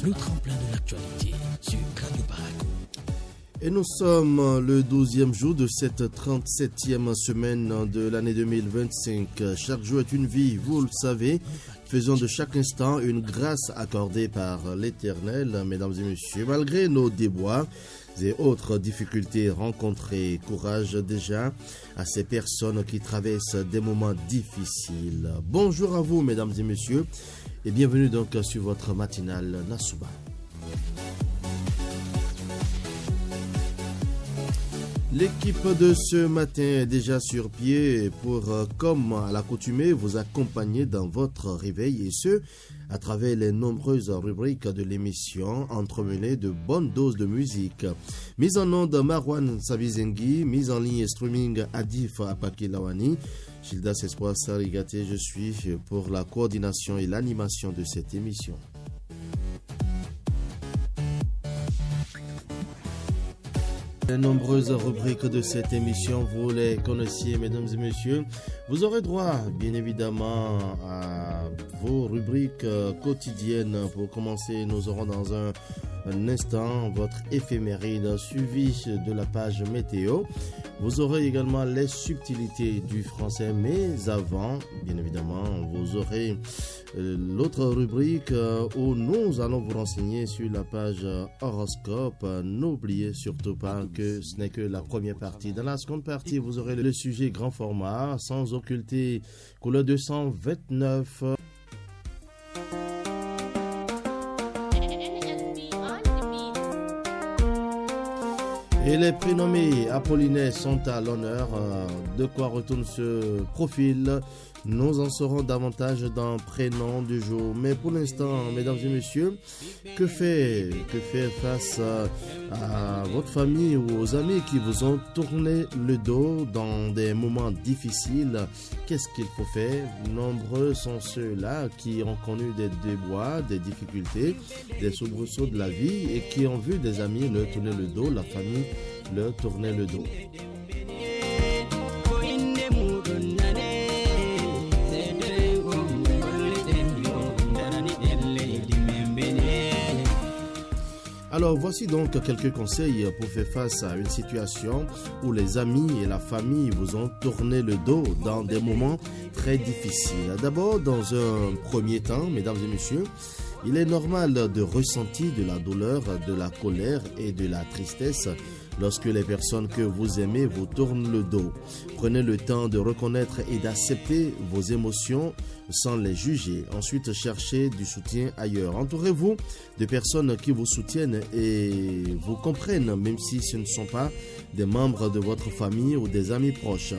le tremplin de l'actualité sur Radio Parakou. Et nous sommes le 12e jour de cette 37e semaine de l'année 2025. Chaque jour est une vie, vous le savez. Faisons de chaque instant une grâce accordée par l'Éternel, mesdames et messieurs. Malgré nos déboires et autres difficultés rencontrées, courage déjà à ces personnes qui traversent des moments difficiles. Bonjour à vous, mesdames et messieurs, et bienvenue donc sur votre matinale Nasouba. L'équipe de ce matin est déjà sur pied pour, comme à l'accoutumée, vous accompagner dans votre réveil et ce, à travers les nombreuses rubriques de l'émission entremêlées de bonnes doses de musique. Mise en onde Marwan Sabizengi, mise en ligne et streaming Adif Apakilawani, Gildas Espoir Sarigate, je suis pour la coordination et l'animation de cette émission. Les nombreuses rubriques de cette émission, vous les connaissiez, mesdames et messieurs. Vous aurez droit, bien évidemment, à vos rubriques quotidiennes. Pour commencer, nous aurons dans un instant votre éphéméride suivi de la page météo. Vous aurez également les subtilités du français, mais avant, bien évidemment, vous aurez l'autre rubrique où nous allons vous renseigner sur la page horoscope. N'oubliez surtout pas que ce n'est que la première partie. Dans la seconde partie, vous aurez le sujet grand format, sans occulter, couleur 229. Et les prénommés Apollinaire sont à l'honneur. De quoi retourne ce profil? Nous en saurons davantage dans prénom du jour. Mais pour l'instant, mesdames et messieurs, que faire face à votre famille ou aux amis qui vous ont tourné le dos dans des moments difficiles? Qu'est-ce qu'il faut faire? Nombreux sont ceux-là qui ont connu des déboires, des difficultés, des soubresauts de la vie et qui ont vu des amis leur tourner le dos, la famille leur tourner le dos. Alors voici donc quelques conseils pour faire face à une situation où les amis et la famille vous ont tourné le dos dans des moments très difficiles. D'abord, dans un premier temps, mesdames et messieurs, il est normal de ressentir de la douleur, de la colère et de la tristesse lorsque les personnes que vous aimez vous tournent le dos. Prenez le temps de reconnaître et d'accepter vos émotions sans les juger. Ensuite, cherchez du soutien ailleurs. Entourez-vous de personnes qui vous soutiennent et vous comprennent, même si ce ne sont pas des membres de votre famille ou des amis proches.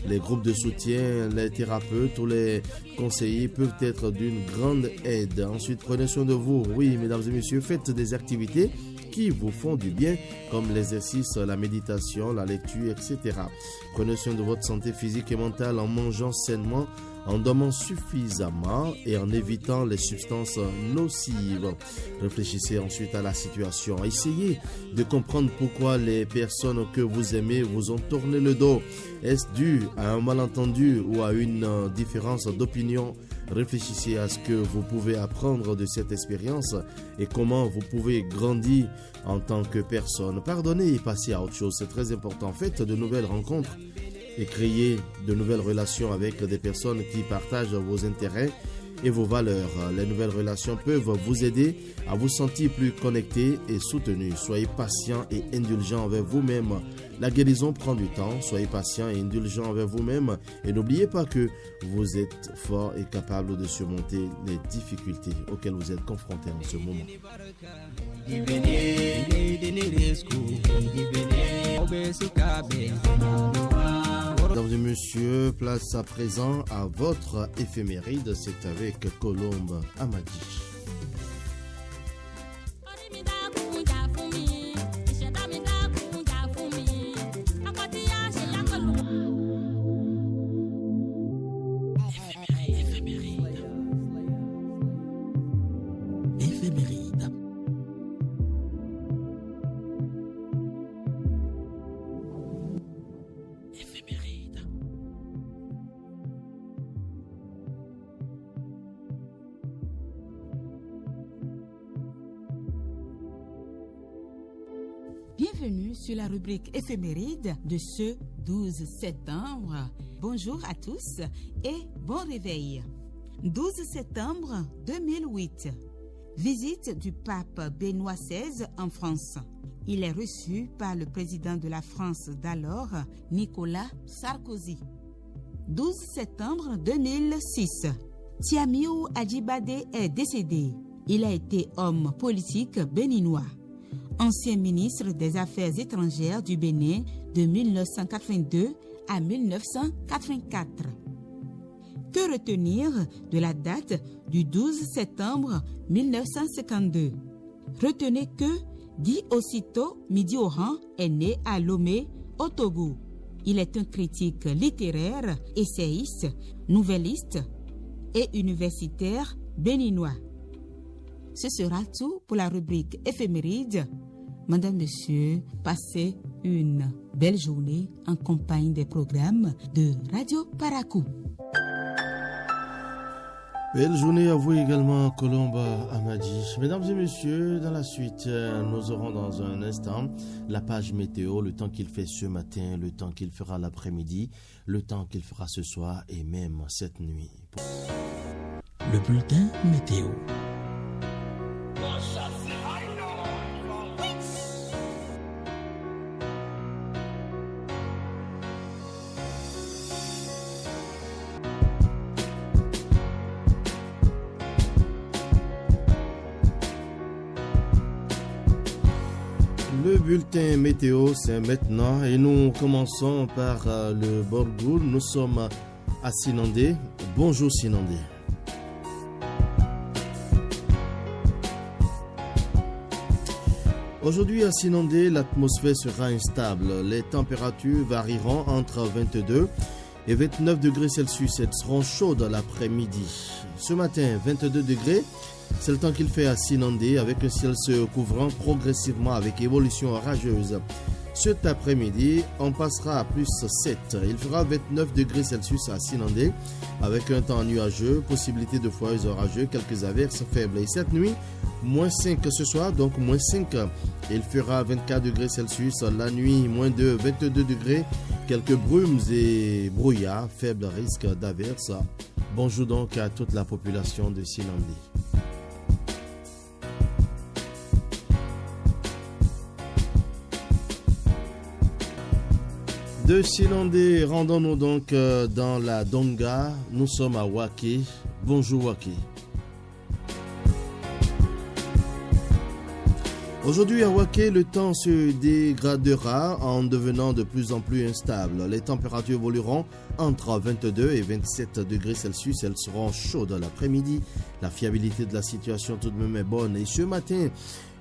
Les groupes de soutien, les thérapeutes ou les conseillers peuvent être d'une grande aide. Ensuite, prenez soin de vous. Oui, mesdames et messieurs, faites des activités qui vous font du bien, comme l'exercice, la méditation, la lecture, etc. Prenez soin de votre santé physique et mentale en mangeant sainement, en dormant suffisamment et en évitant les substances nocives. Réfléchissez ensuite à la situation. Essayez de comprendre pourquoi les personnes que vous aimez vous ont tourné le dos. Est-ce dû à un malentendu ou à une différence d'opinion? Réfléchissez à ce que vous pouvez apprendre de cette expérience et comment vous pouvez grandir en tant que personne. Pardonnez et passez à autre chose, c'est très important. Faites de nouvelles rencontres et créez de nouvelles relations avec des personnes qui partagent vos intérêts et vos valeurs. Les nouvelles relations peuvent vous aider à vous sentir plus connecté et soutenu. Soyez patient et indulgent envers vous-même. La guérison prend du temps. Soyez patient et indulgent envers vous-même. Et n'oubliez pas que vous êtes fort et capable de surmonter les difficultés auxquelles vous êtes confrontés en ce moment. Mesdames et messieurs, place à présent à votre éphéméride. C'est avec Colombe Amadi. sur la rubrique éphéméride de ce 12 septembre. Bonjour à tous et bon réveil. 12 septembre 2008. Visite du pape Benoît XVI en France. Il est reçu par le président de la France d'alors, Nicolas Sarkozy. 12 septembre 2006. Tiamiou Adjibade est décédé. Il a été homme politique béninois. Ancien ministre des Affaires étrangères du Bénin de 1982 à 1984. Que retenir de la date du 12 septembre 1952? Retenez que Guy Osito Midioran est né à Lomé, au Togo. Il est un critique littéraire, essayiste, nouvelliste et universitaire béninois. Ce sera tout pour la rubrique éphéméride. Madame, Monsieur, passez une belle journée en compagnie des programmes de Radio Parakou. Belle journée à vous également, Colomba Amadi. Mesdames et messieurs, dans la suite, nous aurons dans un instant la page météo, le temps qu'il fait ce matin, le temps qu'il fera l'après-midi, le temps qu'il fera ce soir et même cette nuit. Le bulletin météo. Le bulletin météo, c'est maintenant et nous commençons par le Borgoul. Nous sommes à Sinandé. Bonjour Sinandé. Aujourd'hui à Sinandé, l'atmosphère sera instable. Les températures varieront entre 22 et 29 degrés Celsius. Elles seront chaudes l'après-midi. Ce matin, 22 degrés. C'est le temps qu'il fait à Sinandé avec un ciel se couvrant progressivement avec évolution orageuse. Cet après-midi, on passera à plus 7. Il fera 29 degrés Celsius à Sinandé avec un temps nuageux, possibilité de foyers orageux, quelques averses faibles. Et cette nuit, moins 5 ce soir, donc moins 5. Il fera 24 degrés Celsius la nuit, moins 2, 22 degrés, quelques brumes et brouillards, faible risque d'averses. Bonjour donc à toute la population de Sinandé. De Sinandé, rendons-nous donc dans la Donga. Nous sommes à Waké. Bonjour Waké. Aujourd'hui à Waké, le temps se dégradera en devenant de plus en plus instable. Les températures évolueront entre 22 et 27 degrés Celsius. Elles seront chaudes l'après-midi. La fiabilité de la situation tout de même est bonne. Et ce matin,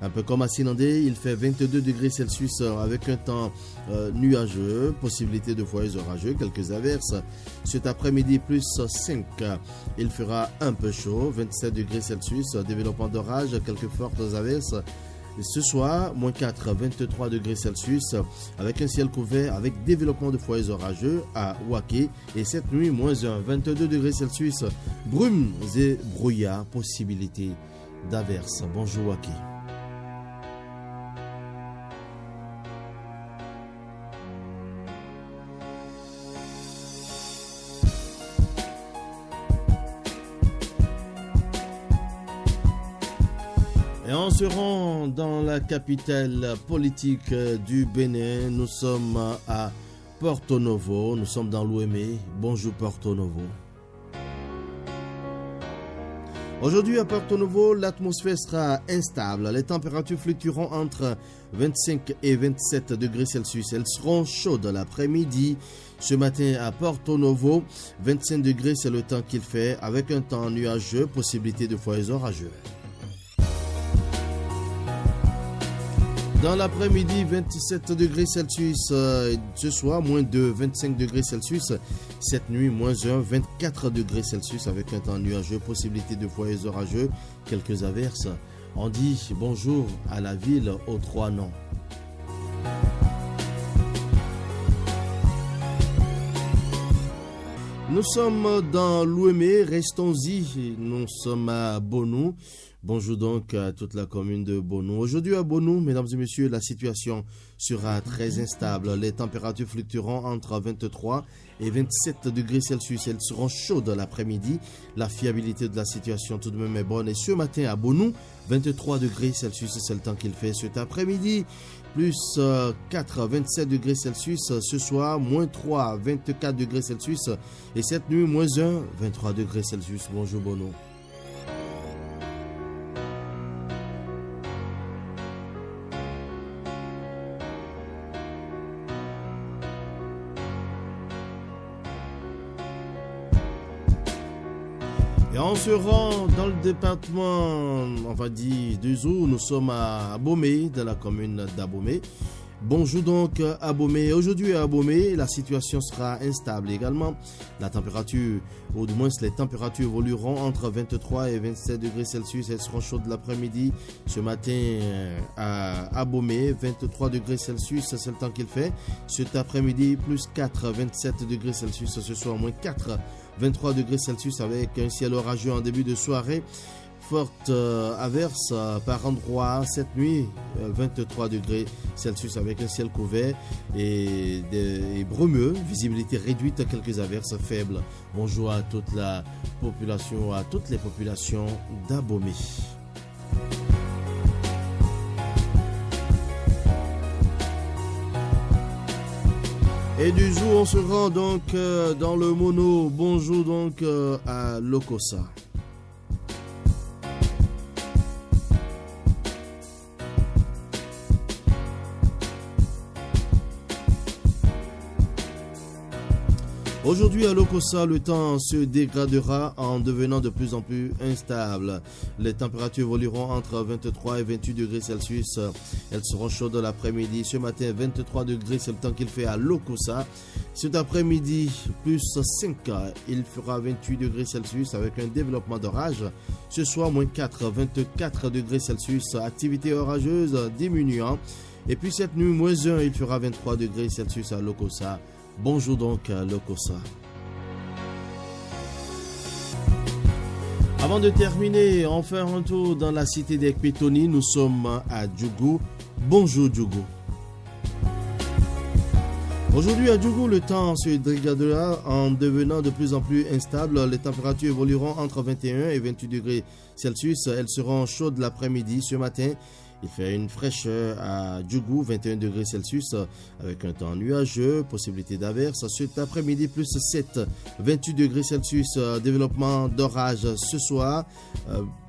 un peu comme à Sinandé, il fait 22 degrés Celsius avec un temps nuageux, possibilité de foyers orageux, quelques averses. Cet après-midi, plus 5, il fera un peu chaud, 27 degrés Celsius, développement d'orage, quelques fortes averses. Et ce soir, moins 4, 23 degrés Celsius, avec un ciel couvert, avec développement de foyers orageux à Waké. Et cette nuit, moins 1, 22 degrés Celsius, brumes et brouillards, possibilité d'averses. Bonjour Waké. Et on se rend dans la capitale politique du Bénin. Nous sommes à Porto Novo. Nous sommes dans l'Ouémé. Bonjour Porto Novo. Aujourd'hui à Porto Novo, l'atmosphère sera instable. Les températures fluctueront entre 25 et 27 degrés Celsius. Elles seront chaudes l'après-midi. Ce matin à Porto Novo, 25 degrés, c'est le temps qu'il fait avec un temps nuageux, possibilité de foyers orageux. Dans l'après-midi, 27 degrés Celsius. Ce soir, moins 2, 25 degrés Celsius. Cette nuit, moins 1, 24 degrés Celsius avec un temps nuageux, possibilité de foyers orageux, quelques averses. On dit bonjour à la ville aux 3 noms. Nous sommes dans l'Ouémé, restons-y. Nous sommes à Bonou. Bonjour donc à toute la commune de Bonou. Aujourd'hui à Bonou, mesdames et messieurs, la situation sera très instable. Les températures fluctueront entre 23 et 27 degrés Celsius. Elles seront chaudes l'après-midi. La fiabilité de la situation tout de même est bonne. Et ce matin à Bonou, 23 degrés Celsius, c'est le temps qu'il fait cet après-midi. Plus 4, 27 degrés Celsius. Ce soir, moins 3, 24 degrés Celsius. Et cette nuit, moins 1, 23 degrés Celsius. Bonjour Bonou. Et on se rend dans le département, on va dire, de Zou. Nous sommes à Abomey, dans la commune d'Abomey. Bonjour donc à Abomey. Aujourd'hui à Abomey, la situation sera instable également. La température, ou du moins les températures évolueront entre 23 et 27 degrés Celsius. Elles seront chaudes l'après-midi. Ce matin à Abomey, 23 degrés Celsius, c'est le temps qu'il fait. Cet après-midi, plus 4, 27 degrés Celsius. Ce soir, moins 4, 23 degrés Celsius avec un ciel orageux en début de soirée. Forte averse par endroit cette nuit, 23 degrés Celsius avec un ciel couvert et brumeux, visibilité réduite, quelques averses faibles. Bonjour à toute la population, à toutes les populations d'Abomey. Et du jour, on se rend donc dans le mono. Bonjour donc à Lokossa. Aujourd'hui à Lokossa, le temps se dégradera en devenant de plus en plus instable. Les températures évolueront entre 23 et 28 degrés Celsius. Elles seront chaudes l'après-midi. Ce matin, 23 degrés, c'est le temps qu'il fait à Lokossa. Cet après-midi, plus 5, il fera 28 degrés Celsius avec un développement d'orage. Ce soir, moins 4, 24 degrés Celsius. Activité orageuse diminuant. Et puis cette nuit, moins 1, il fera 23 degrés Celsius à Lokossa. Bonjour donc à Lokossa. Avant de terminer, on fait un retour dans la cité d'Ekpetoni. Nous sommes à Djougou. Bonjour Djougou. Aujourd'hui à Djougou, le temps se dégradera en devenant de plus en plus instable. Les températures évolueront entre 21 et 28 degrés Celsius. Elles seront chaudes l'après-midi. Ce matin, il fait une fraîcheur à Djougou, 21 degrés Celsius, avec un temps nuageux, possibilité d'averse. Cet après-midi, plus 7, 28 degrés Celsius, développement d'orage ce soir,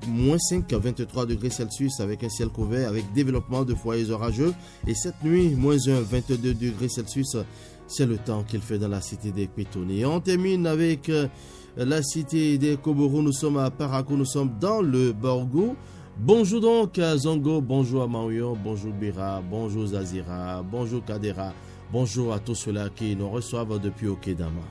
moins 5, 23 degrés Celsius, avec un ciel couvert, avec développement de foyers orageux. Et cette nuit, moins 1, 22 degrés Celsius, c'est le temps qu'il fait dans la cité des Pétoni. Et on termine avec la cité des Koboro. Nous sommes à Parakou, nous sommes dans le Borgo. Bonjour donc à Zongo, bonjour à Maouyo, bonjour Bira, bonjour Zazira, bonjour Kadera, bonjour à tous ceux-là qui nous reçoivent depuis Okedama.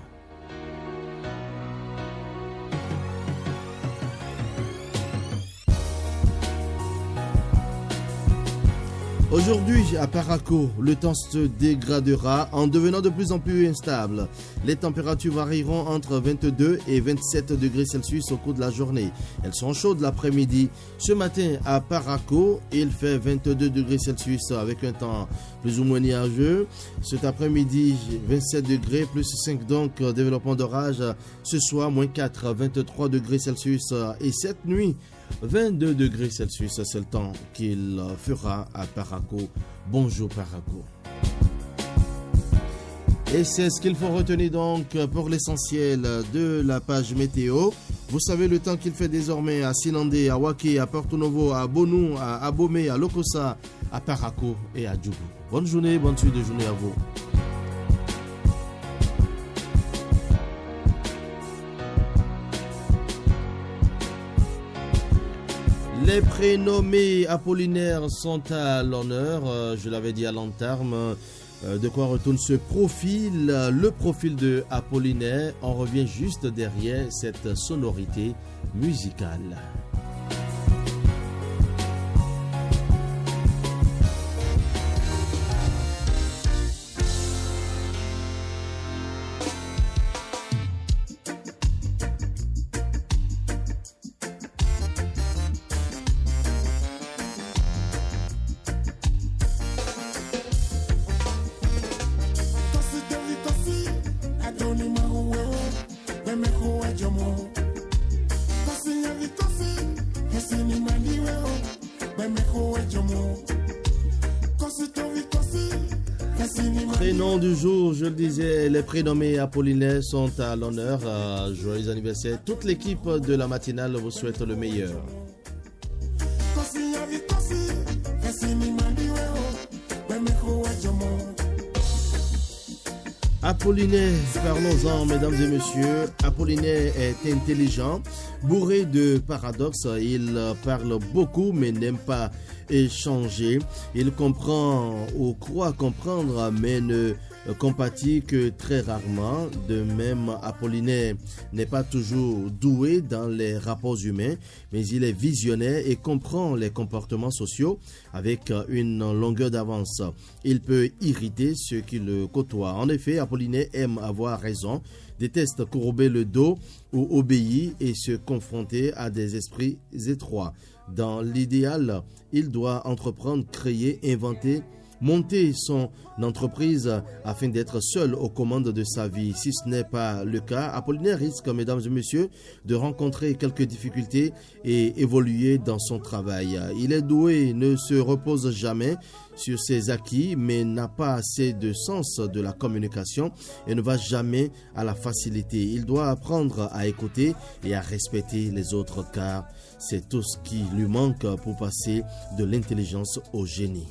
Aujourd'hui, à Parakou, le temps se dégradera en devenant de plus en plus instable. Les températures varieront entre 22 et 27 degrés Celsius au cours de la journée. Elles sont chaudes l'après-midi. Ce matin, à Parakou, il fait 22 degrés Celsius avec un temps plus ou moins nuageux. Cet après-midi, 27 degrés, plus 5 donc, développement d'orage. Ce soir, moins 4, 23 degrés Celsius. Et cette nuit, 22 degrés Celsius, c'est le temps qu'il fera à Parakou. Bonjour Parakou. Et c'est ce qu'il faut retenir donc pour l'essentiel de la page météo. Vous savez le temps qu'il fait désormais à Sinandé, à Waké, à Porto Novo, à Bonou, à Abomey, à Lokossa, à Parakou et à Djougou. Bonne journée, bonne suite de journée à vous. Les prénommés Apollinaire sont à l'honneur, je l'avais dit à l'entame. De quoi retourne ce profil, le profil de Apollinaire. On revient juste derrière cette sonorité musicale. prénoms du jour, je le disais, les prénommés Apollinaire sont à l'honneur. Joyeux anniversaire. Toute l'équipe de la matinale vous souhaite le meilleur. Apollinaire, parlons-en, mesdames et messieurs. Apollinaire est intelligent, bourré de paradoxes. Il parle beaucoup mais n'aime pas échanger. Il comprend ou croit comprendre mais ne compatit que très rarement. De même, Apollinaire n'est pas toujours doué dans les rapports humains, mais il est visionnaire et comprend les comportements sociaux avec une longueur d'avance. Il peut irriter ceux qui le côtoient. En effet, Apollinaire aime avoir raison, déteste courber le dos ou obéir et se confronter à des esprits étroits. Dans l'idéal, il doit entreprendre, créer, inventer, monter son entreprise afin d'être seul aux commandes de sa vie. Si ce n'est pas le cas, Apollinaire risque, mesdames et messieurs, de rencontrer quelques difficultés et évoluer dans son travail. Il est doué, ne se repose jamais sur ses acquis, mais n'a pas assez de sens de la communication et ne va jamais à la facilité. Il doit apprendre à écouter et à respecter les autres, car c'est tout ce qui lui manque pour passer de l'intelligence au génie.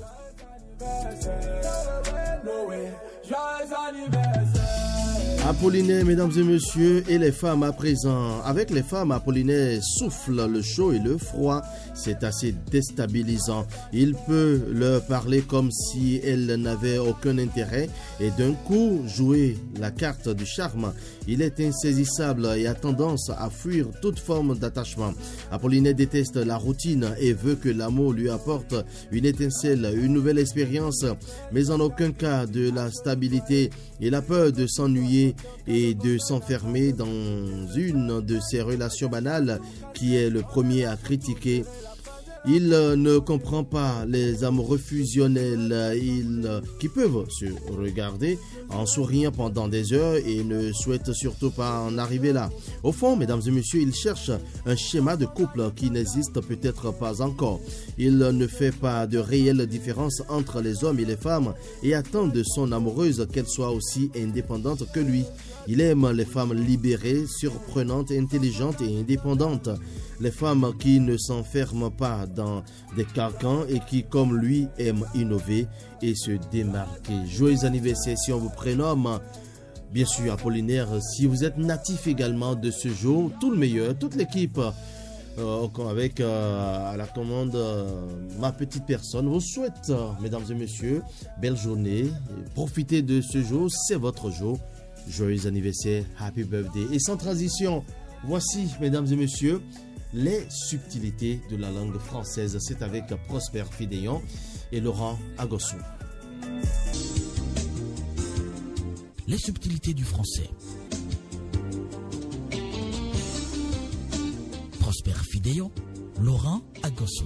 Apollinaire, mesdames et messieurs, et les femmes à présent. Avec les femmes, Apollinaire souffle le chaud et le froid. C'est assez déstabilisant. Il peut leur parler comme si elles n'avaient aucun intérêt et d'un coup jouer la carte du charme. Il est insaisissable et a tendance à fuir toute forme d'attachement. Apollinaire déteste la routine et veut que l'amour lui apporte une étincelle, une nouvelle expérience, mais en aucun cas de la stabilité. Il a peur de s'ennuyer et de s'enfermer dans une de ces relations banales qui est le premier à critiquer. Il ne comprend pas les amoureux fusionnels qui peuvent se regarder en souriant pendant des heures et ne souhaite surtout pas en arriver là. Au fond, mesdames et messieurs, il cherche un schéma de couple qui n'existe peut-être pas encore. Il ne fait pas de réelle différence entre les hommes et les femmes et attend de son amoureuse qu'elle soit aussi indépendante que lui. Il aime les femmes libérées, surprenantes, intelligentes et indépendantes. Les femmes qui ne s'enferment pas dans des carcans et qui, comme lui, aiment innover et se démarquer. Joyeux anniversaire si on vous prénomme. Bien sûr, Apollinaire, si vous êtes natif également de ce jour, tout le meilleur, toute l'équipe avec à la commande ma petite personne vous souhaite, mesdames et messieurs, belle journée. Profitez de ce jour, c'est votre jour. Joyeux anniversaire, happy birthday. Et sans transition, voici, mesdames et messieurs, les subtilités de la langue française. C'est avec Prosper Fidéon et Laurent Agossou. Les subtilités du français. Prosper Fidéon, Laurent Agossou.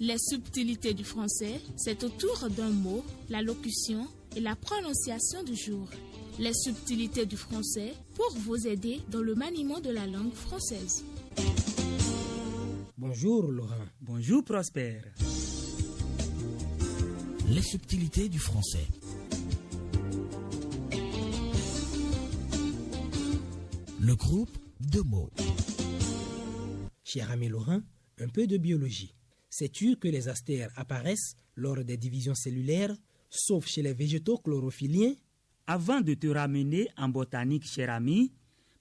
Les subtilités du français, c'est autour d'un mot, la locution et la prononciation du jour. Les subtilités du français pour vous aider dans le maniement de la langue française. Bonjour Laurent. Bonjour Prosper. Les subtilités du français. Le groupe de mots. Cher ami Laurent, un peu de biologie. Sais-tu que les astères apparaissent lors des divisions cellulaires, sauf chez les végétaux chlorophylliens? Avant de te ramener en botanique, cher ami,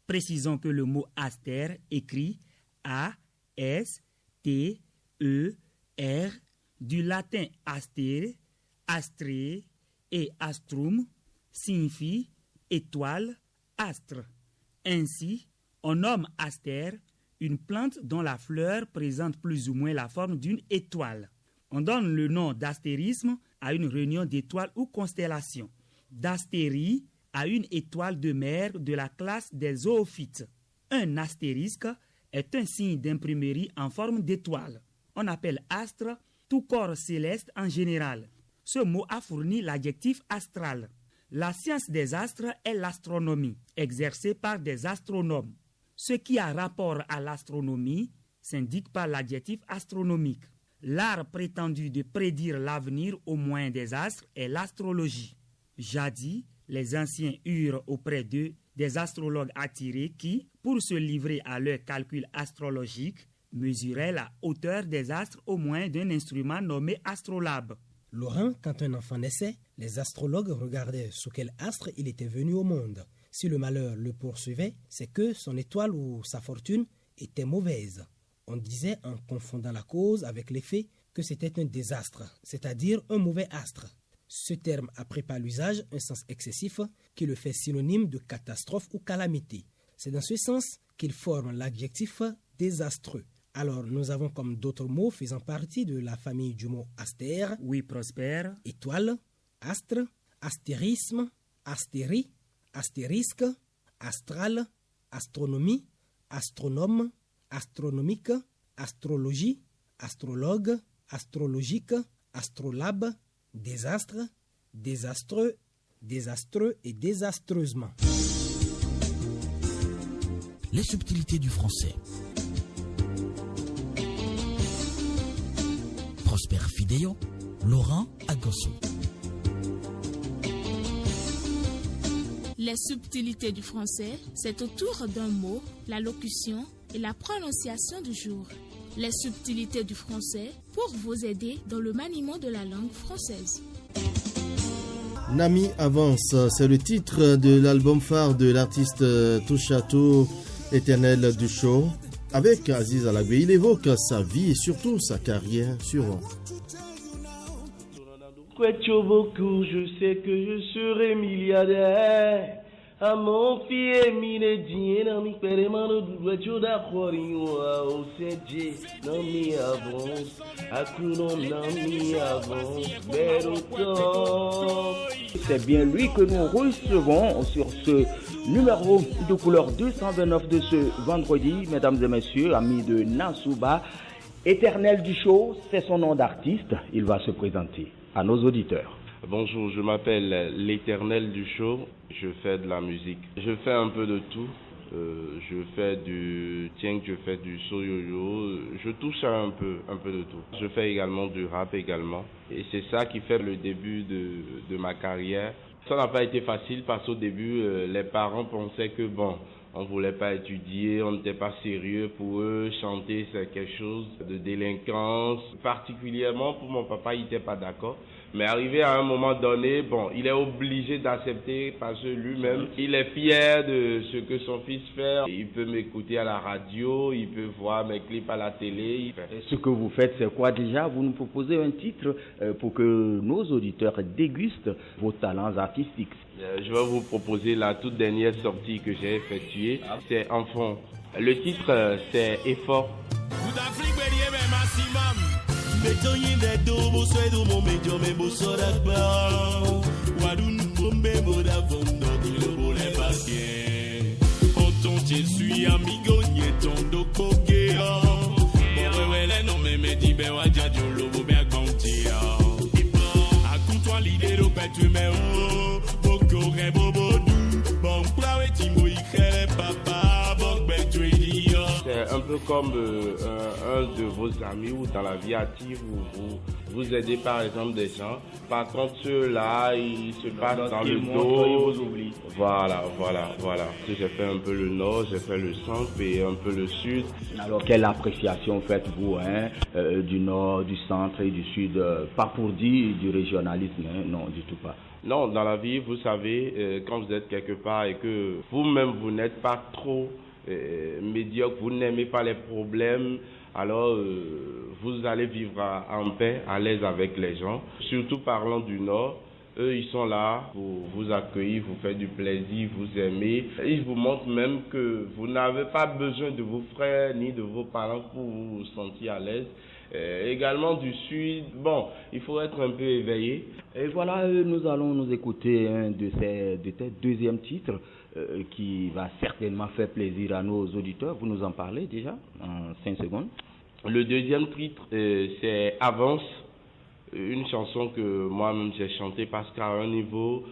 précisons que le mot astère, écrit A-S-T-E-R, du latin astere, astre et astrum, signifie étoile, astre. Ainsi, on nomme astère une plante dont la fleur présente plus ou moins la forme d'une étoile. On donne le nom d'astérisme à une réunion d'étoiles ou constellations. D'astérie à une étoile de mer de la classe des zoophytes. Un astérisque est un signe d'imprimerie en forme d'étoile. On appelle astre tout corps céleste en général. Ce mot a fourni l'adjectif astral. La science des astres est l'astronomie, exercée par des astronomes. Ce qui a rapport à l'astronomie s'indique par l'adjectif astronomique. l'art prétendu de prédire l'avenir au moyen des astres est l'astrologie. Jadis, les anciens eurent auprès d'eux des astrologues attirés qui, pour se livrer à leurs calculs astrologiques, mesuraient la hauteur des astres au moyen d'un instrument nommé astrolabe. Laurent, quand un enfant naissait, les astrologues regardaient sous quel astre il était venu au monde. Si le malheur le poursuivait, c'est que son étoile ou sa fortune était mauvaise. On disait, en confondant la cause avec l'effet, que c'était un désastre, c'est-à-dire un mauvais astre. Ce terme a pris par l'usage un sens excessif qui le fait synonyme de catastrophe ou calamité. C'est dans ce sens qu'il forme l'adjectif désastreux. Alors, nous avons comme d'autres mots faisant partie de la famille du mot astère, Oui, Prosper. étoile, astre, astérisme, astérie, astérisque, astral, astronomie, astronome, astronomique, astrologie, astrologue, astrologique, astrolabe, désastre, désastreux, désastreux et désastreusement. Les subtilités du français. Prosper Fidéo, Laurent Agosso. Les subtilités du français, c'est autour d'un mot, la locution et la prononciation du jour. Les subtilités du français pour vous aider dans le maniement de la langue française. Nami avance, c'est le titre de l'album phare de l'artiste Touche à tout, Éternel du show. Avec Aziz Alagbe, il évoque sa vie et surtout sa carrière sur beaucoup, je sais que je serai milliardaire. À mon fils, mille dîner, dans mes paiements, nous devons d'accord, au CG, non, mais avance, à tout nom, non, mais avance, vers autant. C'est bien lui que nous recevons sur ce numéro de couleur 229 de ce vendredi, mesdames et messieurs, amis de Nassouba. Éternel du show, c'est son nom d'artiste, il va se présenter à nos auditeurs. Bonjour, je m'appelle l'Éternel du show, je fais de la musique. Je fais un peu de tout, je fais du tieng, je fais du soyoyo, je touche à un peu de tout. Je fais également du rap également et c'est ça qui fait le début de ma carrière. Ça n'a pas été facile parce qu'au début, les parents pensaient que on ne voulait pas étudier, on n'était pas sérieux pour eux. Chanter, c'est quelque chose de délinquance. Particulièrement pour mon papa, il n'était pas d'accord. Mais arrivé à un moment donné, il est obligé d'accepter parce que lui-même, il est fier de ce que son fils fait. Il peut m'écouter à la radio, il peut voir mes clips à la télé. Ce que vous faites, c'est quoi déjà? Vous nous proposez un titre pour que nos auditeurs dégustent vos talents artistiques. Je vais vous proposer la toute dernière sortie que j'ai effectuée. C'est Enfant. Le titre, c'est Effort. C'est un peu comme un de vos amis ou dans la vie active où vous aidez par exemple des gens. Par contre ceux-là, ils se passent dans le dos. Ils vous oublient. Voilà. J'ai fait un peu le nord, j'ai fait le centre et un peu le sud. Alors quelle appréciation faites-vous du nord, du centre et du sud? Pas pour dire du régionalisme, non du tout pas. Non, dans la vie, vous savez, quand vous êtes quelque part et que vous-même vous n'êtes pas trop médiocre, vous n'aimez pas les problèmes, alors vous allez vivre en paix, à l'aise avec les gens. Surtout parlant du Nord, eux ils sont là pour vous accueillir, vous faire du plaisir, vous aimer. Ils vous montrent même que vous n'avez pas besoin de vos frères ni de vos parents pour vous sentir à l'aise. Également du Sud, il faut être un peu éveillé. Et voilà, nous allons nous écouter un de tes deuxièmes titres qui va certainement faire plaisir à nos auditeurs. Vous nous en parlez déjà en 5 secondes. Le deuxième titre, c'est Avance. une chanson que moi-même j'ai chantée parce qu'à un niveau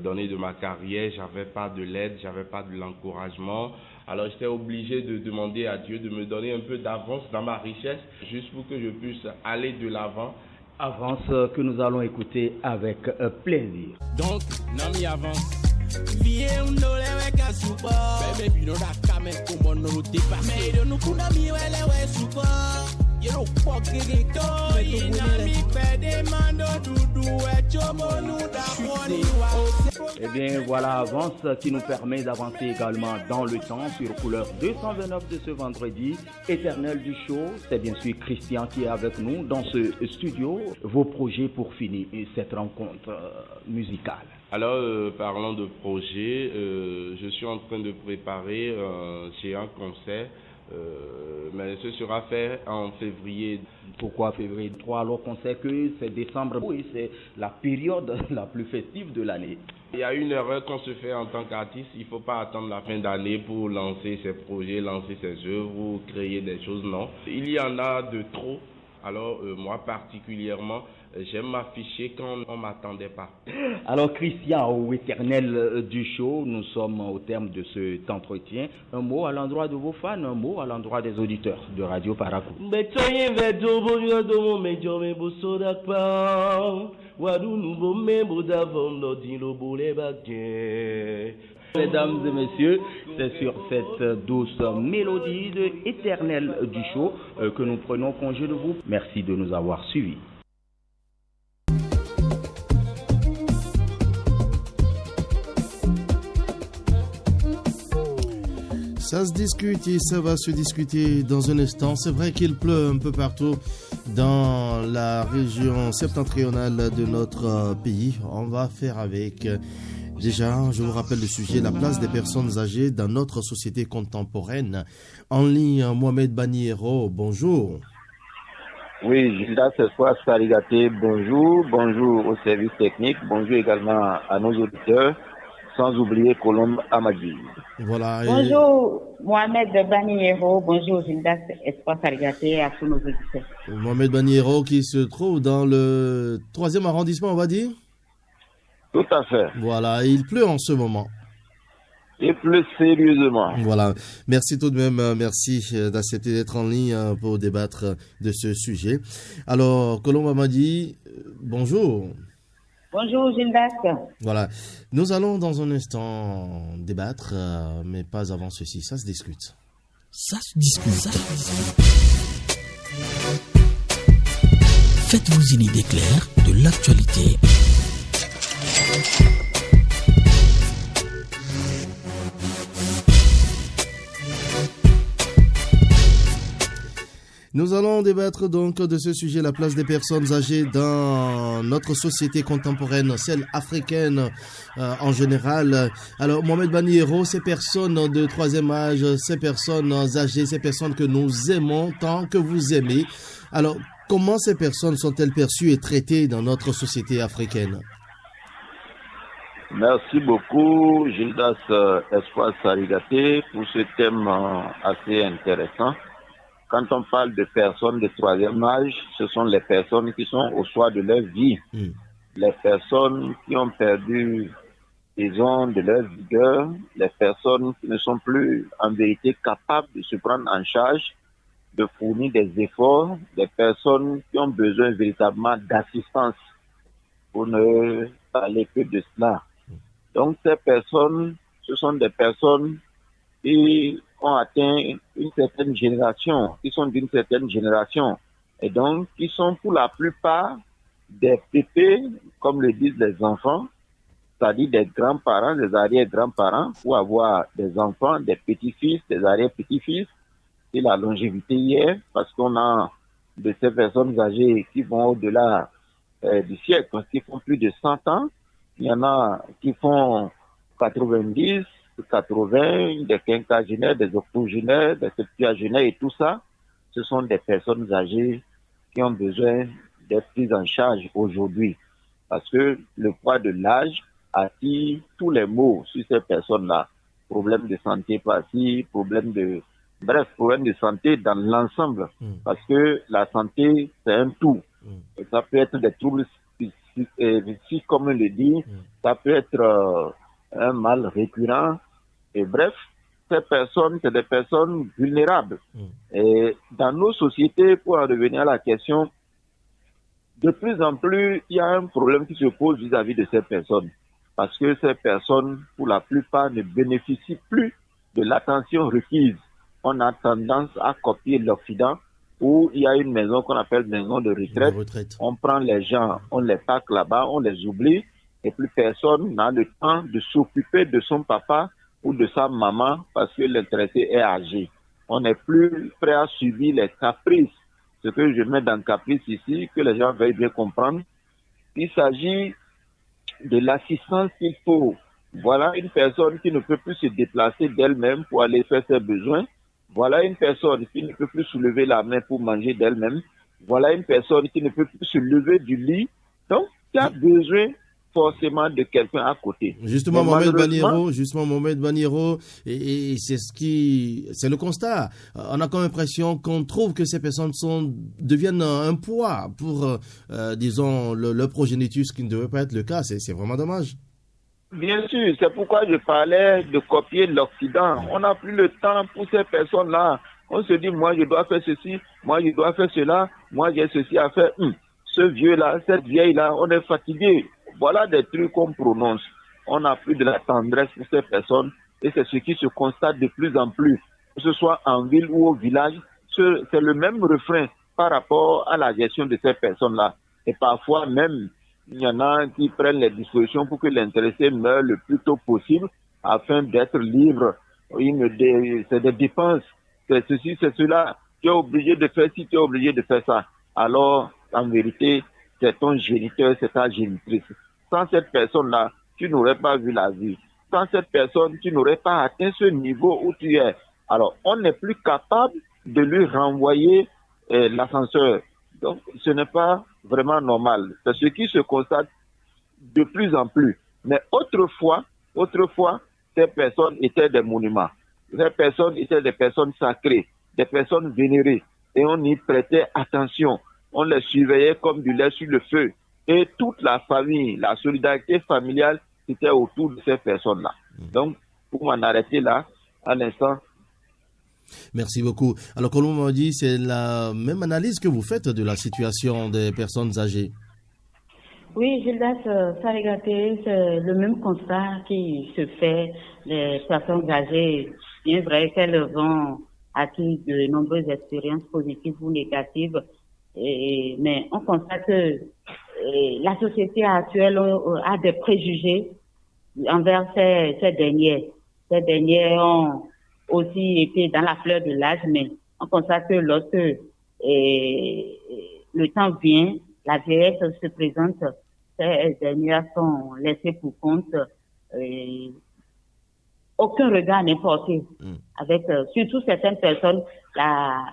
donné de ma carrière, j'avais pas de l'aide, j'avais pas de l'encouragement. Alors j'étais obligé de demander à Dieu de me donner un peu d'avance dans ma richesse, juste pour que je puisse aller de l'avant. Avance que nous allons écouter avec plaisir. Donc, Nami avance. Viens on no le weka super. Baby, you know that come comme on no dépasse. Mais de nous kuna mi wele we super. You know fuck it to. Nami fait des mando dudu e chomo nous da poni wa. Eh bien voilà Avance qui nous permet d'avancer également dans le temps sur couleur 229 de ce vendredi. Éternel du show, c'est bien sûr Christian qui est avec nous dans ce studio. Vos projets pour finir cette rencontre musicale. Alors, parlant de projet, je suis en train de préparer un concert, mais ce sera fait en février. Pourquoi février 3 alors qu'on sait que c'est décembre, oui, c'est la période la plus festive de l'année. Il y a une erreur qu'on se fait en tant qu'artiste, il ne faut pas attendre la fin d'année pour lancer ses projets, lancer ses œuvres ou créer des choses, non. Il y en a de trop. Alors, moi particulièrement, j'aime m'afficher quand on ne m'attendait pas. Alors, Christian, au éternel du show, nous sommes au terme de cet entretien. Un mot à l'endroit de vos fans, un mot à l'endroit des auditeurs de Radio Parakou. Mesdames et messieurs, c'est sur cette douce mélodie de éternel du show que nous prenons congé de vous. Merci de nous avoir suivis. Ça se discute et ça va se discuter dans un instant. C'est vrai qu'il pleut un peu partout dans la région septentrionale de notre pays. On va faire avec... Déjà, je vous rappelle le sujet, la place des personnes âgées dans notre société contemporaine. En ligne, Mohamed Baniero, bonjour. Oui, Gilda Sessois Sarigaté, bonjour. Bonjour au service technique. Bonjour également à nos auditeurs. Sans oublier Colombe Amadji. Voilà. Bonjour Mohamed Baniero, bonjour Gilda Espoir Sarigaté à tous nos auditeurs. Mohamed Baniero qui se trouve dans le 3e arrondissement, on va dire? Tout à fait. Voilà, il pleut en ce moment. Il pleut sérieusement. Voilà, merci tout de même, merci d'accepter d'être en ligne pour débattre de ce sujet. Alors, Colombe Amadji, bonjour. Bonjour Gildas. Voilà, nous allons dans un instant débattre, mais pas avant ceci, ça se discute. Ça se discute. Faites-vous une idée claire de l'actualité. Nous allons débattre donc de ce sujet, la place des personnes âgées dans notre société contemporaine, celle africaine en général. Alors, Mohamed Baniero, ces personnes de 3e âge, ces personnes âgées, ces personnes que nous aimons tant que vous aimez. Alors, comment ces personnes sont-elles perçues et traitées dans notre société africaine? Merci beaucoup, Gildas Espoir Sarigaté, pour ce thème assez intéressant. Quand on parle de personnes de 3e âge, ce sont les personnes qui sont au soir de leur vie. Les personnes qui ont perdu, disons, de leur vigueur, les personnes qui ne sont plus en vérité capables de se prendre en charge, de fournir des efforts, des personnes qui ont besoin véritablement d'assistance pour ne parler que de cela. Donc ces personnes, ce sont des personnes qui ont atteint une certaine génération, qui sont d'une certaine génération, et donc qui sont pour la plupart des pépés, comme le disent les enfants, c'est-à-dire des grands-parents, des arrière-grands-parents, pour avoir des enfants, des petits-fils, des arrière-petits-fils, et la longévité hier, parce qu'on a de ces personnes âgées qui vont au-delà du siècle, qui font plus de 100 ans, il y en a qui font 90, 80, des quinquagénaires, des octogénaires, des septuagénaires et tout ça, ce sont des personnes âgées qui ont besoin d'être prises en charge aujourd'hui. Parce que le poids de l'âge attire tous les maux sur ces personnes-là. Problème de santé par-ci, problème de santé dans l'ensemble. Parce que la santé, c'est un tout. Ça peut être des troubles psychiques, comme on le dit. Ça peut être un mal récurrent. Et bref, ces personnes, c'est des personnes vulnérables. Et dans nos sociétés, pour en revenir à la question, de plus en plus, il y a un problème qui se pose vis-à-vis de ces personnes. Parce que ces personnes, pour la plupart, ne bénéficient plus de l'attention requise. On a tendance à copier l'Occident, où il y a une maison qu'on appelle maison de retraite. On prend les gens, on les pack là-bas, on les oublie, et plus personne n'a le temps de s'occuper de son papa ou de sa maman parce que l'intéressé est âgé. On n'est plus prêt à subir les caprices. Ce que je mets dans caprice ici, que les gens veuillent bien comprendre, il s'agit de l'assistance qu'il faut. Voilà une personne qui ne peut plus se déplacer d'elle-même pour aller faire ses besoins. Voilà une personne qui ne peut plus soulever la main pour manger d'elle-même. Voilà une personne qui ne peut plus se lever du lit. Donc, il y a besoin forcément de quelqu'un à côté. Justement, Mohamed Baniro, et c'est le constat. On a comme impression qu'on trouve que ces personnes deviennent un poids pour, disons, leur progéniture, ce qui ne devrait pas être le cas. C'est vraiment dommage. Bien sûr, c'est pourquoi je parlais de copier l'Occident. On n'a plus le temps pour ces personnes-là. On se dit, moi je dois faire ceci, moi je dois faire cela, moi j'ai ceci à faire. Ce vieux-là, cette vieille-là, on est fatigué. Voilà des trucs qu'on prononce. On n'a plus de la tendresse pour ces personnes et c'est ce qui se constate de plus en plus. Que ce soit en ville ou au village, c'est le même refrain par rapport à la gestion de ces personnes-là. Et parfois même, il y en a qui prennent les dispositions pour que l'intéressé meure le plus tôt possible afin d'être libre. C'est des dépenses, c'est ceci, c'est cela. Tu es obligé de faire ci, tu es obligé de faire ça. Alors, en vérité, c'est ton géniteur, c'est ta génitrice. Sans cette personne-là, tu n'aurais pas vu la vie. Sans cette personne, tu n'aurais pas atteint ce niveau où tu es. Alors, on n'est plus capable de lui renvoyer l'ascenseur. Donc, ce n'est pas vraiment normal. C'est ce qui se constate de plus en plus. Mais autrefois, ces personnes étaient des monuments. Ces personnes étaient des personnes sacrées, des personnes vénérées. Et on y prêtait attention. On les surveillait comme du lait sur le feu. Et toute la famille, la solidarité familiale, c'était autour de ces personnes-là. Donc, pour m'en arrêter là, à l'instant. Merci beaucoup. Alors, comme on m'a dit, c'est la même analyse que vous faites de la situation des personnes âgées. Oui, Gildas Sarigaté, c'est le même constat qui se fait des personnes âgées. Bien vrai qu'elles ont acquis de nombreuses expériences positives ou négatives, mais on constate que la société actuelle a des préjugés envers ces dernières. Ces dernières ont aussi été dans la fleur de l'âge, mais on constate que lorsque le temps vient, la vieillesse se présente, ces dernières sont laissées pour compte. Aucun regard n'est porté. Avec surtout certaines personnes, la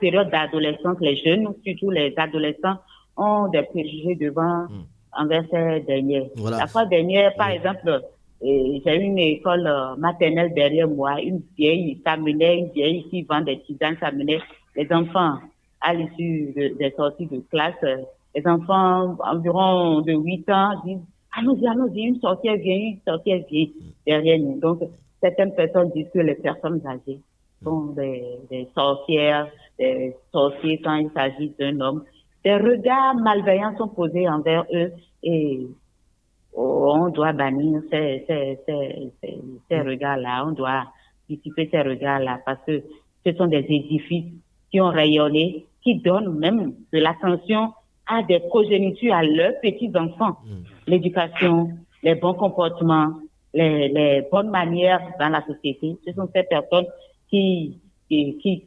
période d'adolescence, les jeunes, surtout les adolescents, ont des préjugés envers ces dernières. Voilà. La fois dernière, par exemple, j'ai une école maternelle derrière moi, une vieille qui vend des tisanes, s'amenait les enfants à l'issue des sorties de classe. Les enfants environ de 8 ans disent allons-y, une sorcière vient derrière nous. Donc, certaines personnes disent que les personnes âgées sont des sorcières, des sorciers quand il s'agit d'un homme. Des regards malveillants sont posés envers eux et on doit bannir ces regards-là, on doit dissiper ces regards-là parce que ce sont des édifices qui ont rayonné, qui donnent même de l'attention à des progénitures, à leurs petits-enfants. L'éducation, les bons comportements, les bonnes manières dans la société, ce sont ces personnes qui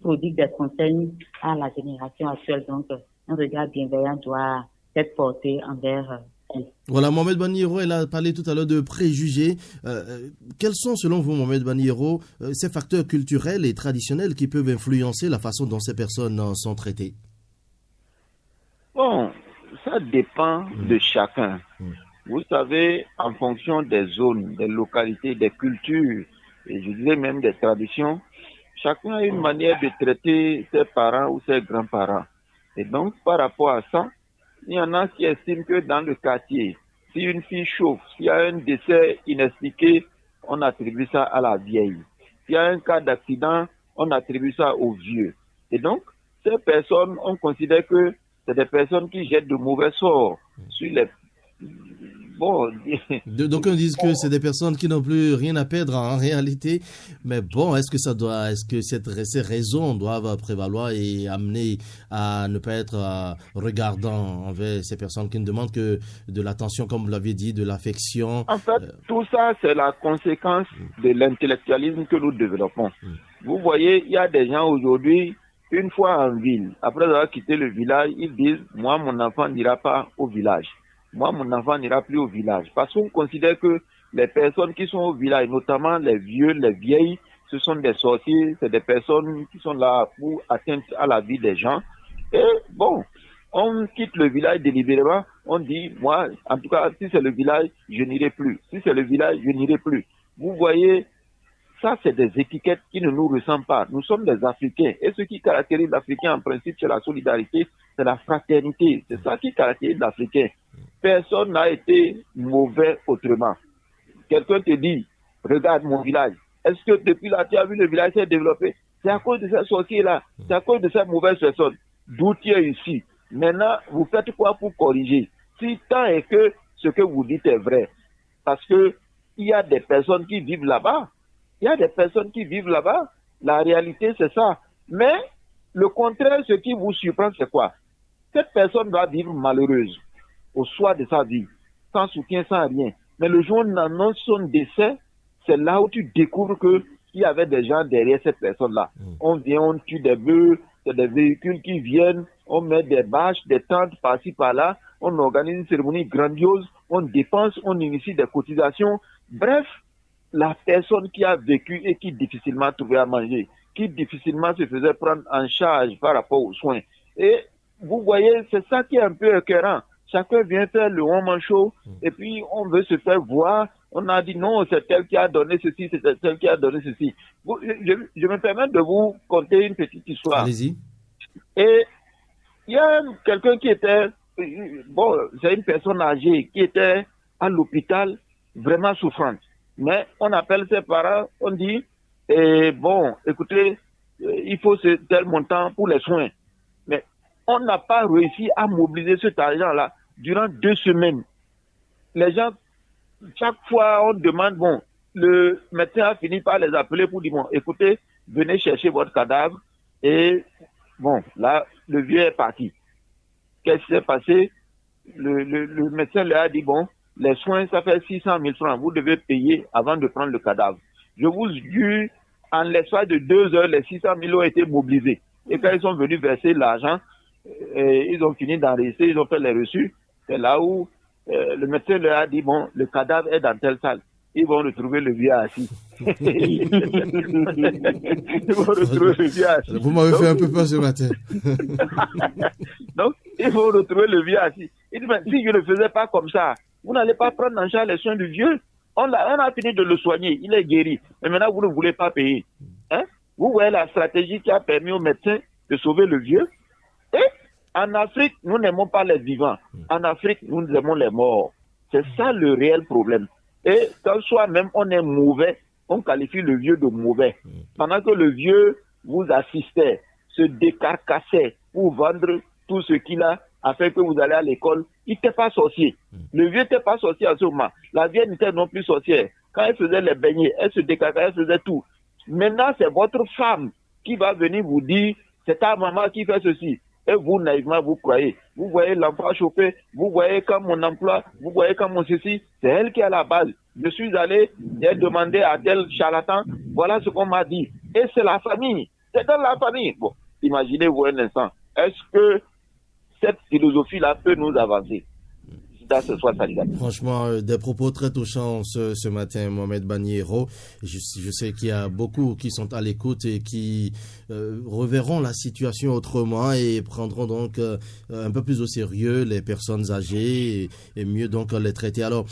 prodiguent des conseils à la génération actuelle. Donc, un regard bienveillant doit être porté envers elles. Voilà, Mohamed Baniro, elle a parlé tout à l'heure de préjugés. Quels sont, selon vous, Mohamed Baniro, ces facteurs culturels et traditionnels qui peuvent influencer la façon dont ces personnes sont traitées? Bon, ça dépend de chacun. Vous savez, en fonction des zones, des localités, des cultures, et je dirais même des traditions, chacun a une manière de traiter ses parents ou ses grands-parents. Et donc, par rapport à ça, il y en a qui estiment que dans le quartier, si une fille chauffe, s'il y a un décès inexpliqué, on attribue ça à la vieille. S'il y a un cas d'accident, on attribue ça aux vieux. Et donc, ces personnes, on considère que c'est des personnes qui jettent de mauvais sorts sur les... Bon... Donc on dit que c'est des personnes qui n'ont plus rien à perdre en réalité. Mais bon, est-ce que ces raisons doivent prévaloir et amener à ne pas être regardant envers ces personnes qui ne demandent que de l'attention, comme vous l'avez dit, de l'affection? En fait, tout ça, c'est la conséquence de l'intellectualisme que nous développons. Vous voyez, il y a des gens aujourd'hui, une fois en ville, après avoir quitté le village, ils disent « Moi, mon enfant n'ira pas au village. Moi, mon enfant n'ira plus au village. » Parce qu'on considère que les personnes qui sont au village, notamment les vieux, les vieilles, ce sont des sorciers, c'est des personnes qui sont là pour atteindre à la vie des gens. Et bon, on quitte le village délibérément, on dit « Moi, en tout cas, si c'est le village, je n'irai plus. Si c'est le village, je n'irai plus. » Vous voyez, ça, c'est des étiquettes qui ne nous ressemblent pas. Nous sommes des Africains. Et ce qui caractérise l'Africain, en principe, c'est la solidarité, c'est la fraternité. C'est ça qui caractérise l'Africain. Personne n'a été mauvais autrement. Quelqu'un te dit, regarde mon village. Est-ce que depuis là, tu as vu le village s'est développé? C'est à cause de ces sorciers-là. C'est à cause de ces mauvaises personnes. D'où tu es ici. Maintenant, vous faites quoi pour corriger? Si tant est que ce que vous dites est vrai. Parce que il y a des personnes qui vivent là-bas. Il y a des personnes qui vivent là-bas. La réalité, c'est ça. Mais le contraire, ce qui vous surprend, c'est quoi? Cette personne va vivre malheureuse au soir de sa vie, sans soutien, sans rien. Mais le jour où on annonce son décès, c'est là où tu découvres qu'il y avait des gens derrière cette personne-là. On vient, on tue des bœufs, c'est des véhicules qui viennent, on met des bâches, des tentes par-ci, par-là, on organise une cérémonie grandiose, on dépense, on initie des cotisations. Bref, la personne qui a vécu et qui difficilement trouvait à manger, qui difficilement se faisait prendre en charge par rapport aux soins. Et vous voyez, c'est ça qui est un peu écœurant. Chacun vient faire le one-man show et puis on veut se faire voir. On a dit non, c'est elle qui a donné ceci, c'est elle qui a donné ceci. Je me permets de vous conter une petite histoire. Allez-y. Et il y a quelqu'un qui était, bon, c'est une personne âgée qui était à l'hôpital vraiment souffrante. Mais on appelle ses parents, on dit, bon, écoutez, il faut tel montant pour les soins. Mais on n'a pas réussi à mobiliser cet argent-là durant 2 semaines. Les gens, chaque fois, on demande, bon, le médecin a fini par les appeler pour dire, bon, écoutez, venez chercher votre cadavre. Et bon, là, le vieux est parti. Qu'est-ce qui s'est passé? Le médecin leur a dit, bon, les soins, ça fait 600 000 francs. Vous devez payer avant de prendre le cadavre. Je vous jure, en l'espace de 2 heures, les 600 000 ont été mobilisés. Et quand ils sont venus verser l'argent, ils ont fini d'enregistrer, ils ont fait les reçus. C'est là où le médecin leur a dit, bon, le cadavre est dans telle salle. Ils vont retrouver le vieux assis. Ils vont retrouver le vieux assis. Vous m'avez fait un peu peur ce matin. Donc, ils vont retrouver le vieux assis. Il dit, mais si je ne le faisais pas comme ça, vous n'allez pas prendre en charge les soins du vieux. On a fini de le soigner, il est guéri. Mais maintenant, vous ne voulez pas payer. Hein? Vous voyez la stratégie qui a permis aux médecins de sauver le vieux. Et en Afrique, nous n'aimons pas les vivants. En Afrique, nous aimons les morts. C'est ça le réel problème. Et quand soi-même on est mauvais, on qualifie le vieux de mauvais. Pendant que le vieux vous assistait, se décarcassait pour vendre tout ce qu'il a, afin que vous allez à l'école, il n'était pas sorcier. Le vieux n'était pas sorcier à ce moment. La vieille n'était non plus sorcière. Quand elle faisait les beignets, elle se décarcassait, elle faisait tout. Maintenant, c'est votre femme qui va venir vous dire, c'est ta maman qui fait ceci. Et vous, naïvement, vous croyez. Vous voyez l'emploi chauffé, vous voyez comme mon emploi, vous voyez comme mon ceci. C'est elle qui est à la base. Je suis allé, j'ai demandé à tel charlatan, voilà ce qu'on m'a dit. Et c'est la famille. C'est dans la famille. Bon, imaginez-vous un instant. Est-ce que cette philosophie-là peut nous avancer? Franchement, des propos très touchants ce matin, Mohamed Baniero. Je sais qu'il y a beaucoup qui sont à l'écoute et qui reverront la situation autrement et prendront donc un peu plus au sérieux les personnes âgées et mieux donc les traiter. Alors,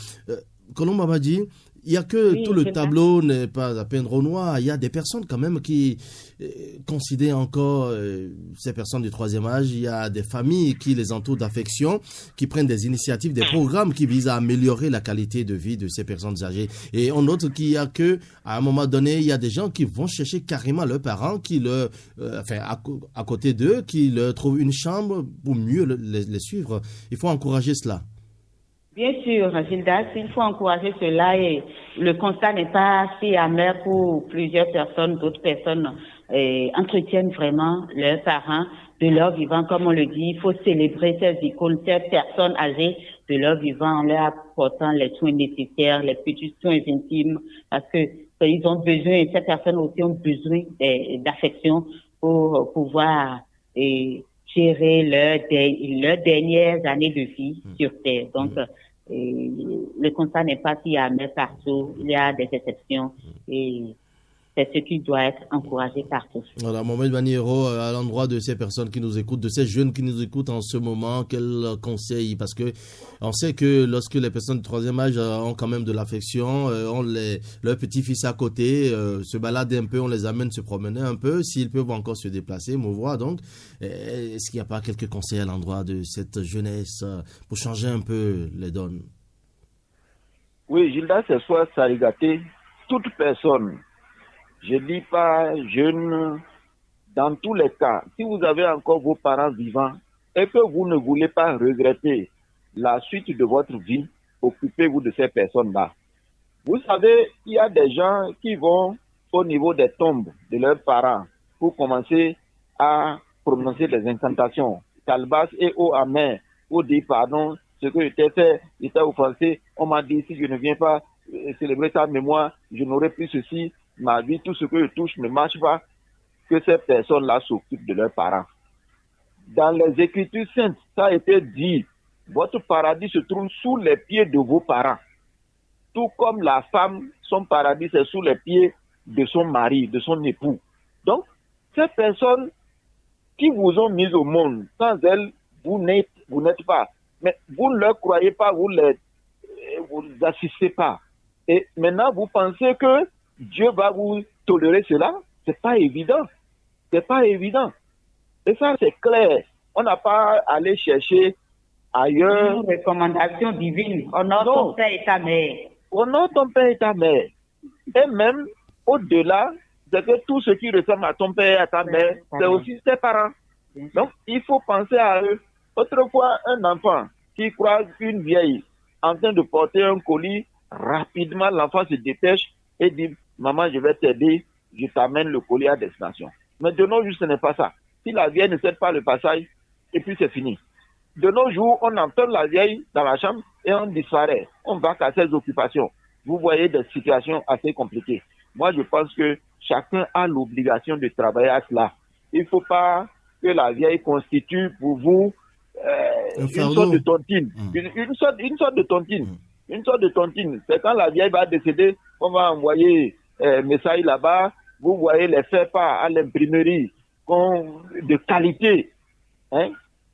Colombe Abadji, il n'y a que tout le tableau n'est pas à peindre au noir. Il y a des personnes quand même qui considèrent encore ces personnes du troisième âge. Il y a des familles qui les entourent d'affection, qui prennent des initiatives, des programmes qui visent à améliorer la qualité de vie de ces personnes âgées. Et on note qu'il y a que, à un moment donné, il y a des gens qui vont chercher carrément leurs parents, qui à côté d'eux, qui leur trouvent une chambre pour mieux les suivre. Il faut encourager cela. Bien sûr, Gildas, il faut encourager cela et le constat n'est pas si amer pour plusieurs personnes. D'autres personnes entretiennent vraiment leurs parents de leur vivant, comme on le dit. Il faut célébrer ces icônes, ces personnes âgées de leur vivant en leur apportant les soins nécessaires, les petits soins intimes, parce que ils ont besoin, ces personnes aussi ont besoin d'affection pour pouvoir gérer leurs dernières années de vie sur Terre. Donc, le constat n'est pas si amer partout. Il y a des exceptions et c'est ce qui doit être encouragé partout. Voilà, Mohamed Baniero, à l'endroit de ces personnes qui nous écoutent, de ces jeunes qui nous écoutent en ce moment, quel conseil? Parce que on sait que lorsque les personnes du troisième âge ont quand même de l'affection, ont leurs petits-fils à côté, se balader un peu, on les amène se promener un peu, s'ils peuvent encore se déplacer, mouvoir. Donc, est-ce qu'il n'y a pas quelques conseils à l'endroit de cette jeunesse pour changer un peu les donnes? Oui, Gilda, c'est soit Sarigaté, toute personne, je dis pas jeune, dans tous les cas, si vous avez encore vos parents vivants et que vous ne voulez pas regretter la suite de votre vie, occupez-vous de ces personnes-là. Vous savez, il y a des gens qui vont au niveau des tombes de leurs parents pour commencer à prononcer des incantations. Calbas et eau amère, pour dire pardon, ce que j'étais fait, j'étais offensé, on m'a dit si je ne viens pas célébrer ta mémoire, je n'aurai plus ceci. Ma vie, tout ce que je touche ne marche pas, que ces personnes-là s'occupent de leurs parents. Dans les Écritures saintes, ça a été dit, votre paradis se trouve sous les pieds de vos parents. Tout comme la femme, son paradis c'est sous les pieds de son mari, de son époux. Donc, ces personnes qui vous ont mis au monde, sans elles, vous n'êtes pas. Mais vous ne leur croyez pas, vous assistez pas. Et maintenant, vous pensez que Dieu va vous tolérer cela? C'est pas évident. C'est pas évident. Et ça, c'est clair. On n'a pas à aller chercher ailleurs. Une recommandation divine. Honore ton père et ta mère. Honore ton père et ta mère. Et même, au-delà, c'est que tout ce qui ressemble à ton père et à ta mère, c'est aussi tes parents. Donc, il faut penser à eux. Autrefois, un enfant qui croise une vieille en train de porter un colis, rapidement, l'enfant se dépêche et dit maman, je vais t'aider, je t'amène le colis à destination. Mais de nos jours, ce n'est pas ça. Si la vieille ne cède pas le passage, et puis c'est fini. De nos jours, on enferme la vieille dans la chambre et on disparaît. On va à ses occupations. Vous voyez des situations assez compliquées. Moi, je pense que chacun a l'obligation de travailler à cela. Il ne faut pas que la vieille constitue pour vous une sorte de tontine. Une sorte de tontine. Une sorte de tontine. C'est quand la vieille va décéder, on va envoyer message là-bas. Vous voyez les faire-part à l'imprimerie de qualité,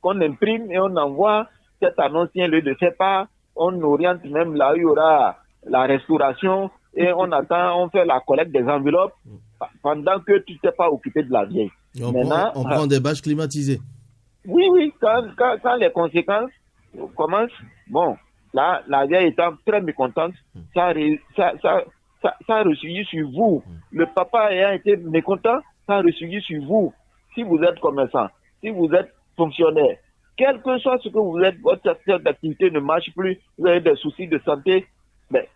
qu'on imprime et on envoie cette annonce lieu de faire-part. On oriente même là où il y aura la restauration et on attend, on fait la collecte des enveloppes pendant que tu ne t'es pas occupé de la vieille. On prend des bâches climatisées. Oui, quand les conséquences commencent, bon, là, la vieille étant très mécontente, ça a ressurgi sur vous. Le papa ayant été mécontent, ça a ressurgi sur vous. Si vous êtes commerçant, si vous êtes fonctionnaire, quel que soit ce que vous êtes, votre secteur d'activité ne marche plus, vous avez des soucis de santé, mais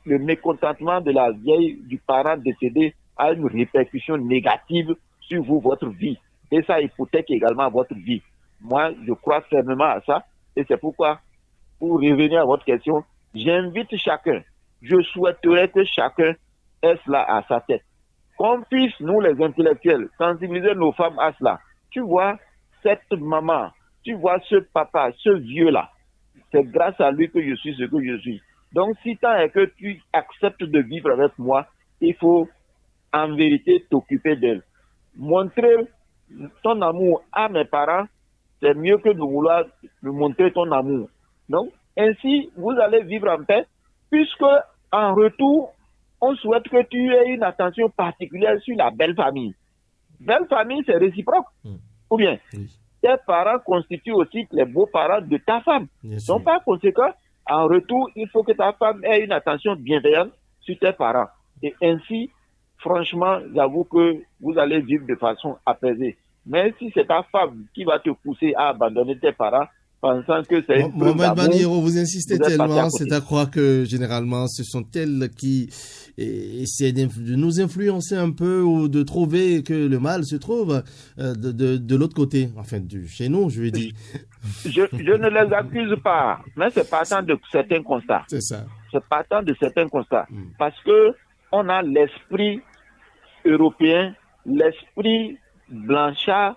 le mécontentement de la vieille, du parent décédé, a une répercussion négative sur vous, votre vie. Et ça hypothèque également votre vie. Moi, je crois fermement à ça. Et c'est pourquoi, pour revenir à votre question, j'invite chacun, je souhaiterais que chacun ait cela à sa tête. Qu'on puisse, nous les intellectuels, sensibiliser nos femmes à cela. Tu vois, cette maman, tu vois ce papa, ce vieux-là, c'est grâce à lui que je suis ce que je suis. Donc, si tant est que tu acceptes de vivre avec moi, il faut en vérité t'occuper d'elle. Montrer ton amour à mes parents, c'est mieux que de vouloir me montrer ton amour. Donc, ainsi, vous allez vivre en paix puisque en retour, on souhaite que tu aies une attention particulière sur la belle famille. Belle famille, c'est réciproque. Ou bien, tes parents constituent aussi les beaux-parents de ta femme. Donc, par conséquent, en retour, il faut que ta femme ait une attention bienveillante sur tes parents. Et ainsi, franchement, j'avoue que vous allez vivre de façon apaisée. Mais si c'est ta femme qui va te pousser à abandonner tes parents, pensant que c'est une preuve Mohamed d'amour, Baniro, vous insistez vous êtes parti à tellement, côté. c'est à croire que généralement ce sont elles qui essaient de nous influencer un peu ou de trouver que le mal se trouve de l'autre côté, enfin chez nous, je veux dire. Je ne les accuse pas, mais c'est partant de certains constats. C'est ça. C'est partant de certains constats. Parce que on a l'esprit européen, l'esprit blanchard,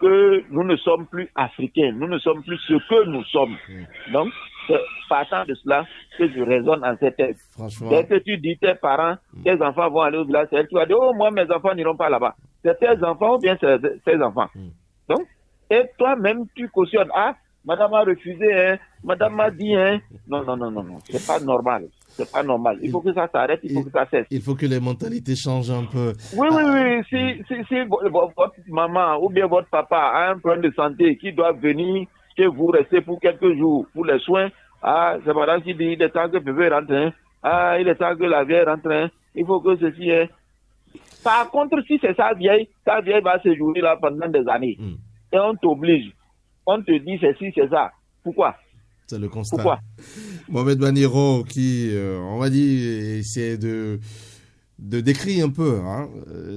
que nous ne sommes plus africains, nous ne sommes plus ce que nous sommes. Donc, c'est partant de cela que je raisonne en ces termes. Dès que tu dis tes parents, tes enfants vont aller au village, tu vas dire, oh, moi, mes enfants n'iront pas là-bas. C'est tes enfants ou bien c'est tes enfants. Donc, et toi-même, tu cautionnes, ah, madame a refusé, hein, madame m'a dit, hein. Non, c'est pas normal. C'est pas normal. Il faut que ça s'arrête, il faut que ça cesse. Il faut que les mentalités changent un peu. Oui. Si votre maman ou bien votre papa a un problème de santé qui doit venir chez vous rester pour quelques jours pour les soins, ah, c'est madame qui dit, il est temps que bébé rentre, hein. Ah, il est temps que la vieille rentre, hein. Il faut que ceci, hein. Par contre, si c'est sa vieille va séjourner là pendant des années. Et on t'oblige. On te dit ceci, c'est ça. Pourquoi? C'est le constat. Pourquoi? Mohamed Baniro qui, on va dire, essaie de décrire un peu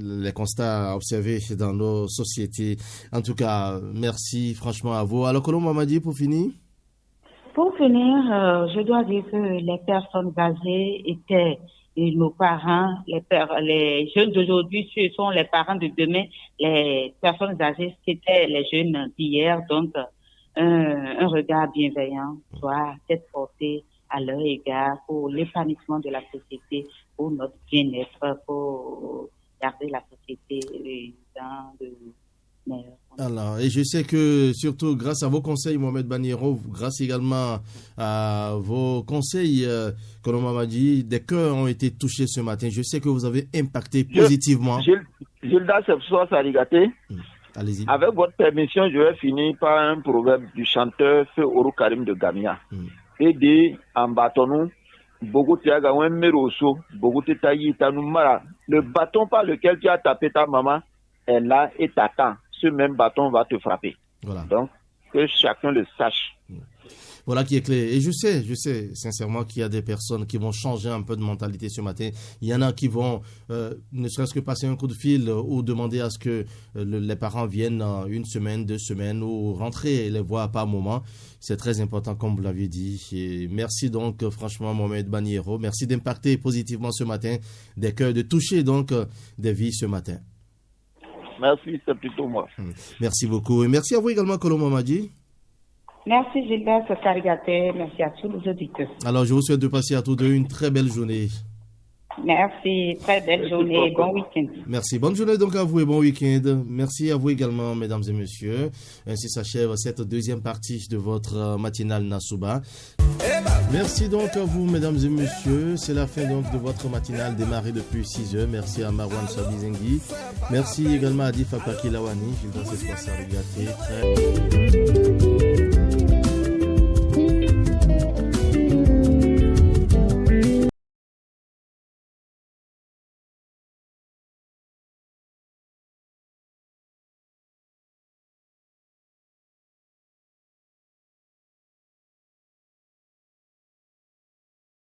les constats observés dans nos sociétés. En tout cas, merci franchement à vous. Alors, Kolo Mamadi, pour finir? Pour finir, je dois dire que les personnes âgées étaient nos parents, les jeunes d'aujourd'hui, ce sont les parents de demain. Les personnes âgées, c'était les jeunes d'hier. Donc, un regard bienveillant doit être porté à leur égard pour l'épanouissement de la société, pour notre bien-être, pour garder la société dans de meilleurs. Alors, et je sais que surtout grâce à vos conseils, Mohamed Baniro, grâce également à vos conseils, comme on m'a dit, des cœurs ont été touchés ce matin. Je sais que vous avez impacté positivement. Gilda Sepsoa Sarigaté. Allez-y. Avec votre permission, je vais finir par un proverbe du chanteur Feu Oro Karim de Gamia. Et dit, en bâton, le bâton par lequel tu as tapé ta maman est là et t'attend. Ce même bâton va te frapper. Voilà. Donc, que chacun le sache. Voilà qui est clair. Et je sais sincèrement qu'il y a des personnes qui vont changer un peu de mentalité ce matin. Il y en a qui vont ne serait-ce que passer un coup de fil ou demander à ce que les parents viennent une semaine, 2 semaines ou rentrer et les voir par moment. C'est très important comme vous l'avez dit. Et merci donc franchement Mohamed Baniro. Merci d'impacter positivement ce matin des cœurs, de toucher donc des vies ce matin. Merci, c'est plutôt moi. Merci beaucoup. Et merci à vous également Kolo Mamadi. Merci Gilbert Sarigaté, merci à tous les auditeurs. Alors je vous souhaite de passer à tous deux une très belle journée. Merci, très belle journée, bon week-end. Merci, bonne journée donc à vous et bon week-end. Merci à vous également mesdames et messieurs. Ainsi s'achève cette deuxième partie de votre matinale Nassouba. Merci donc à vous mesdames et messieurs. C'est la fin donc de votre matinale démarrée depuis 6h. Merci à Marwan Sabizengui. Merci également à Difa Pakilawani. Je vous remercie.